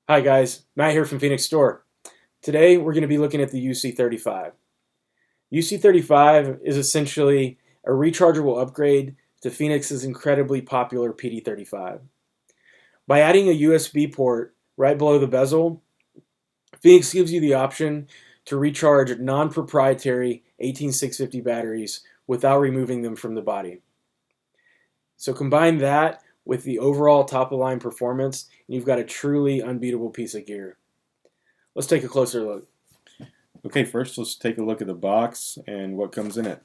Hi guys, Matt here from Fenix Store. Today we're going to be looking at the UC35. UC35 is essentially a rechargeable upgrade to Fenix's incredibly popular PD35. By adding a USB port right below the bezel, Fenix gives you the option to recharge non-proprietary 18650 batteries without removing them from the body. So combine that with the overall top-of-line performance, and you've got a truly unbeatable piece of gear. Let's take a closer look. Okay, first let's take a look at the box and what comes in it.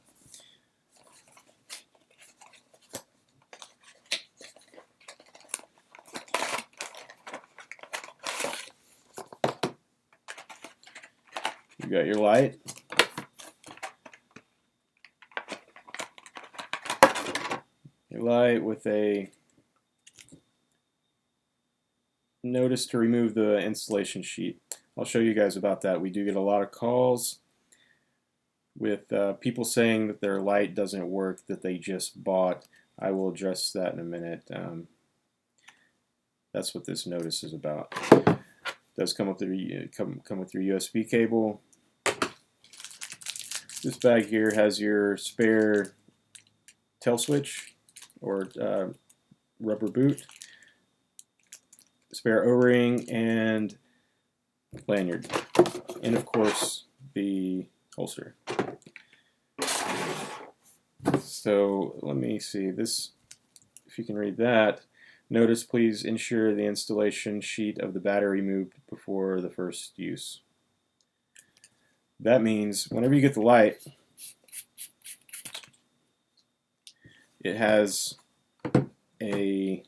You got your light. Your light with a notice to remove the installation sheet. I'll show you guys about that. We do get a lot of calls with people saying that their light doesn't work that they just bought. I will address that in a minute. That's what this notice is about. It does come with your USB cable. This bag here has your spare tail switch or rubber boot, spare O-ring, and lanyard, and of course the holster. So let me see this, if you can read that. Notice, please ensure the installation sheet of the battery moved before the first use. That means whenever you get the light, it has a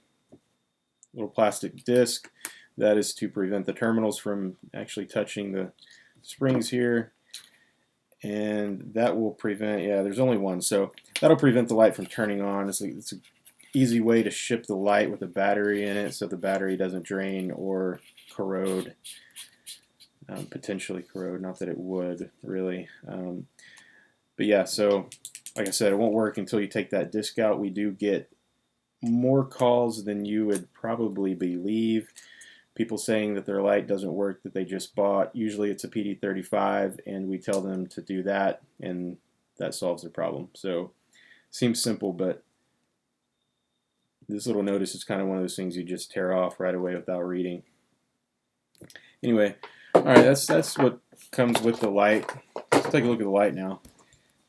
little plastic disc that is to prevent the terminals from actually touching the springs here, and that will prevent, there's only one, so that'll prevent the light from turning on. It's an easy way to ship the light with a battery in it so the battery doesn't drain or corrode, potentially corrode, not that it would really, but yeah, so like I said, it won't work until you take that disc out. We do get more calls than you would probably believe. People saying that their light doesn't work that they just bought. Usually it's a PD35, and we tell them to do that, and that solves their problem. So seems simple, but this little notice is kind of one of those things you just tear off right away without reading. Anyway, all right, that's what comes with the light. Let's take a look at the light now.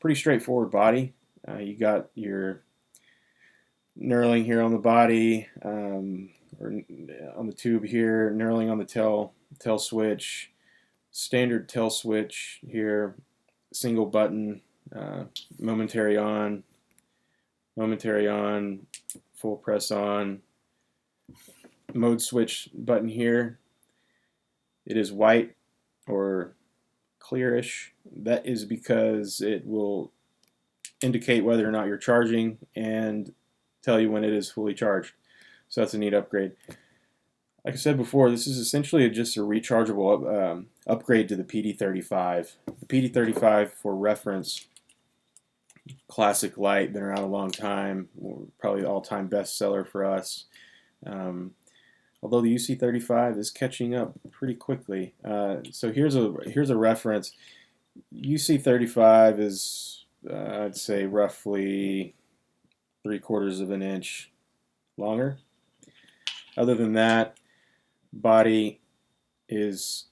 Pretty straightforward body. You got your knurling here on the body, or on the tube here, knurling on the tail switch, standard tail switch here, single button, momentary on, full press on, mode switch button here. It is white or clearish. That is because it will indicate whether or not you're charging and tell you when it is fully charged. So that's a neat upgrade. Like I said before, this is essentially just a rechargeable upgrade to the PD35. The PD35, for reference, classic light, been around a long time, probably the all-time bestseller for us. Although the UC35 is catching up pretty quickly. So here's a reference. UC35 is, I'd say, roughly 3/4 of an inch longer. Other than that, body is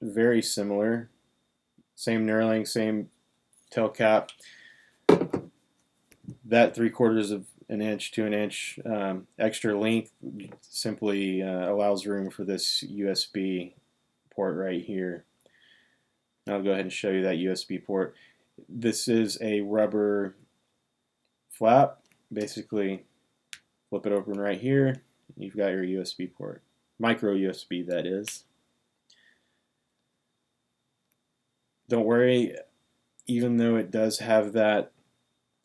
very similar. Same knurling, same tail cap. That 3/4 of an inch to an inch extra length simply allows room for this USB port right here. I'll go ahead and show you that USB port. This is a rubber flap. Basically, flip it open right here. You've got your USB port. Micro USB, that is. Don't worry, even though it does have that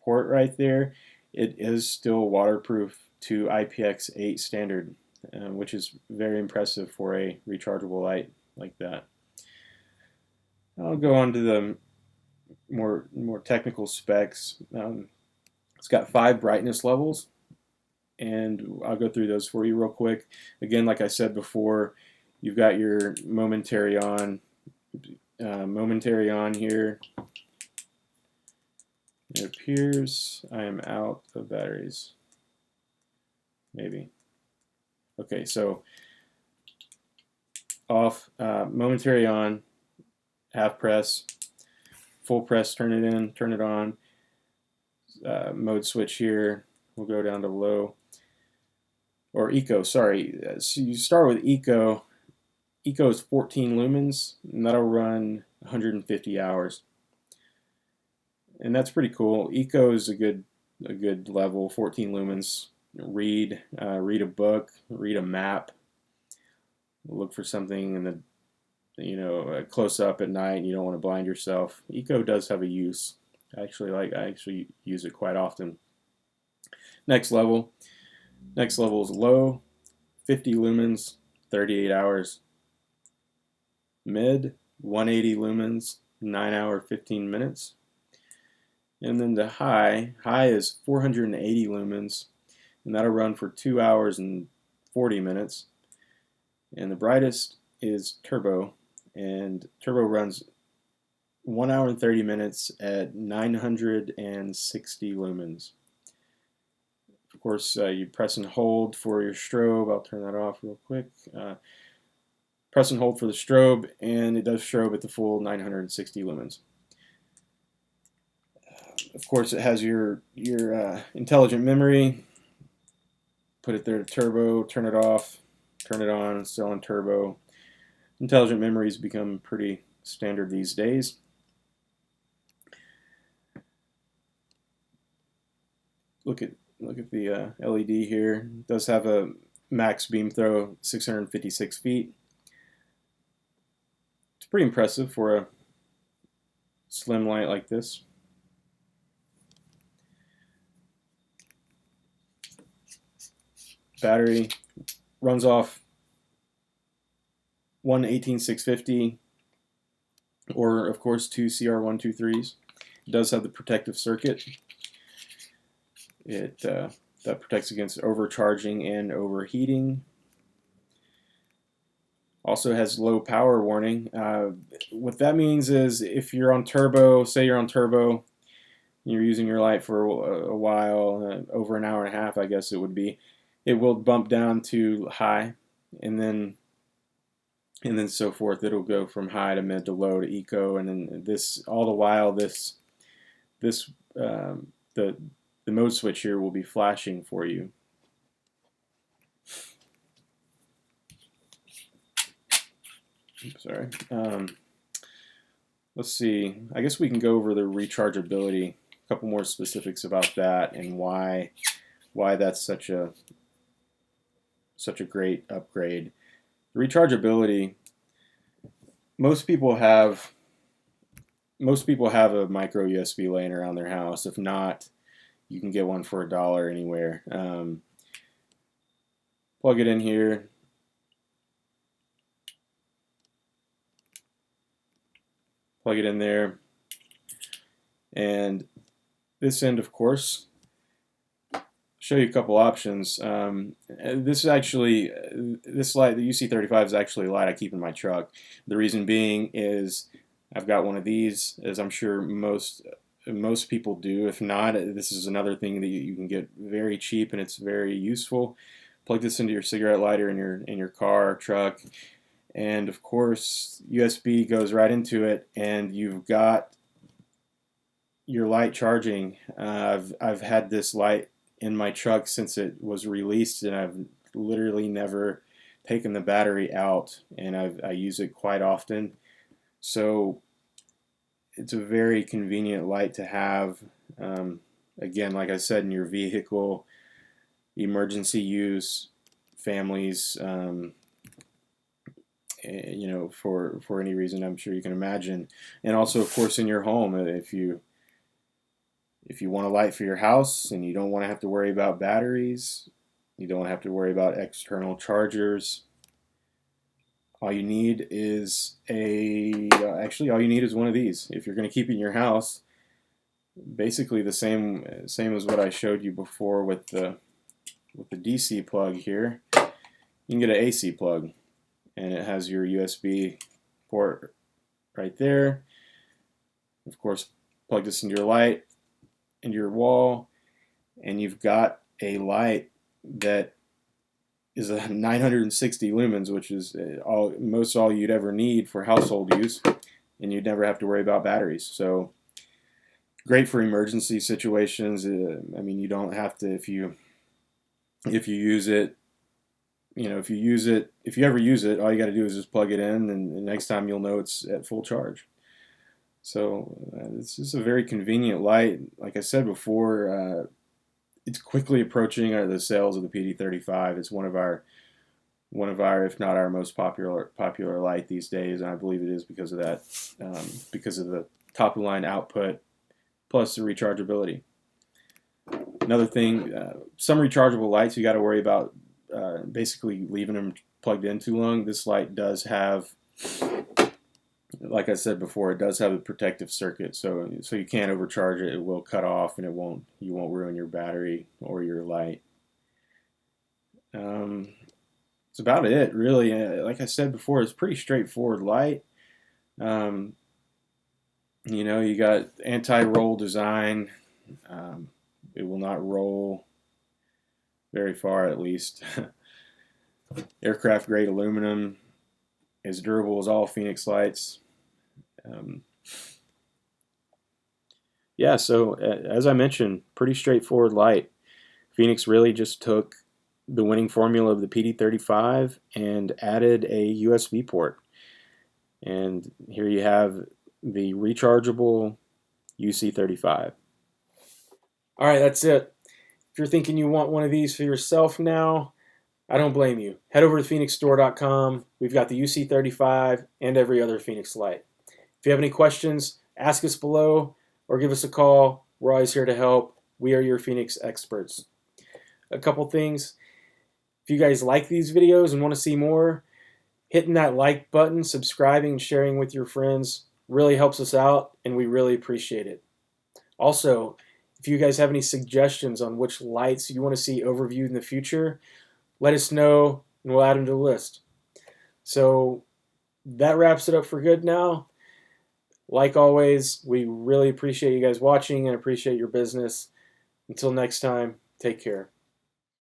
port right there, it is still waterproof to IPX8 standard, which is very impressive for a rechargeable light like that. I'll go on to the more technical specs. It's got 5 brightness levels, and I'll go through those for you real quick. Again, like I said before, You've got your momentary on here. It appears I am out of batteries. Maybe. Okay, so off, momentary on, half press, full press, turn it in, turn it on. Mode switch here, we'll go down to low, or eco, sorry. So you start with eco. Eco is 14 lumens, and that'll run 150 hours. And that's pretty cool. Eco is a good level, 14 lumens. Read a book, read a map, look for something in the close up at night and you don't want to blind yourself. Eco does have a use. I actually use it quite often. Next level is low, 50 lumens, 38 hours. Mid, 180 lumens, 9 hour 15 minutes. And then the high is 480 lumens, and that'll run for 2 hours and 40 minutes. And the brightest is turbo, and turbo runs 1 hour and 30 minutes at 960 lumens. Of course, you press and hold for your strobe. I'll turn that off real quick. Press and hold for the strobe, and it does strobe at the full 960 lumens. Of course, it has your intelligent memory. Put it there to turbo, turn it off, turn it on, still on turbo. Intelligent memories become pretty standard these days. Look at the LED here. It does have a max beam throw, 656 feet. It's pretty impressive for a slim light like this. Battery runs off one 18650, or of course two CR123s. It does have the protective circuit. It that protects against overcharging and overheating. Also has low power warning. What that means is if you're on turbo, say you're on turbo, you're using your light for a while, over an hour and a half, I guess it would be. It will bump down to high, and then so forth. It'll go from high to mid to low to eco, and then this all the while the mode switch here will be flashing for you. Oops, sorry. Let's see. I guess we can go over the rechargeability. A couple more specifics about that and why that's such a great upgrade. The rechargeability. Most people have a micro USB laying around their house. If not, you can get one for $1 anywhere. Plug it in here. Plug it in there. And this end, of course, show you a couple options. This light, the UC35 is actually a light I keep in my truck. The reason being is I've got one of these, as I'm sure most people do. If not, this is another thing that you can get very cheap, and it's very useful. Plug this into your cigarette lighter in your car or truck, and of course USB goes right into it, and you've got your light charging. I've had this light in my truck since it was released, and I've literally never taken the battery out, and I use it quite often. So it's a very convenient light to have. Again, like I said, in your vehicle, emergency use, families, for any reason I'm sure you can imagine, and also of course in your home if you want a light for your house and you don't want to have to worry about batteries, you don't have to worry about external chargers. All you need is all you need is one of these. If you're going to keep it in your house, basically the same as what I showed you before with the DC plug here. You can get an AC plug, and it has your USB port right there. Of course, plug this into your light, into your wall, and you've got a light that is a 960 lumens, which is most all you'd ever need for household use, and you'd never have to worry about batteries. So great for emergency situations. I mean, you don't have to, if you use it, if you ever use it, all you got to do is just plug it in, and the next time you'll know it's at full charge. So this is a very convenient light. Like I said before, it's quickly approaching the sales of the PD35. It's one of our, if not our most popular light these days, and I believe it is because of that, because of the top of the line output plus the rechargeability. Another thing, some rechargeable lights you got to worry about basically leaving them plugged in too long. This light does have, like I said before, it does have a protective circuit, so you can't overcharge it. It will cut off, and you won't ruin your battery or your light. It's about it, really. Like I said before, it's a pretty straightforward light. You got anti-roll design. It will not roll very far, at least. Aircraft grade aluminum, as durable as all Fenix lights. Yeah, so as I mentioned, pretty straightforward light. Fenix really just took the winning formula of the PD35 and added a USB port. And here you have the rechargeable UC35. All right, that's it. If you're thinking you want one of these for yourself now, I don't blame you. Head over to fenixstore.com. We've got the UC35 and every other Fenix light. If you have any questions, ask us below or give us a call. We're always here to help. We are your Fenix experts. A couple things. If you guys like these videos and want to see more, hitting that like button, subscribing, and sharing with your friends really helps us out, and we really appreciate it. Also, if you guys have any suggestions on which lights you want to see overviewed in the future, let us know and we'll add them to the list. So that wraps it up for good now. Like always, we really appreciate you guys watching and appreciate your business. Until next time, take care.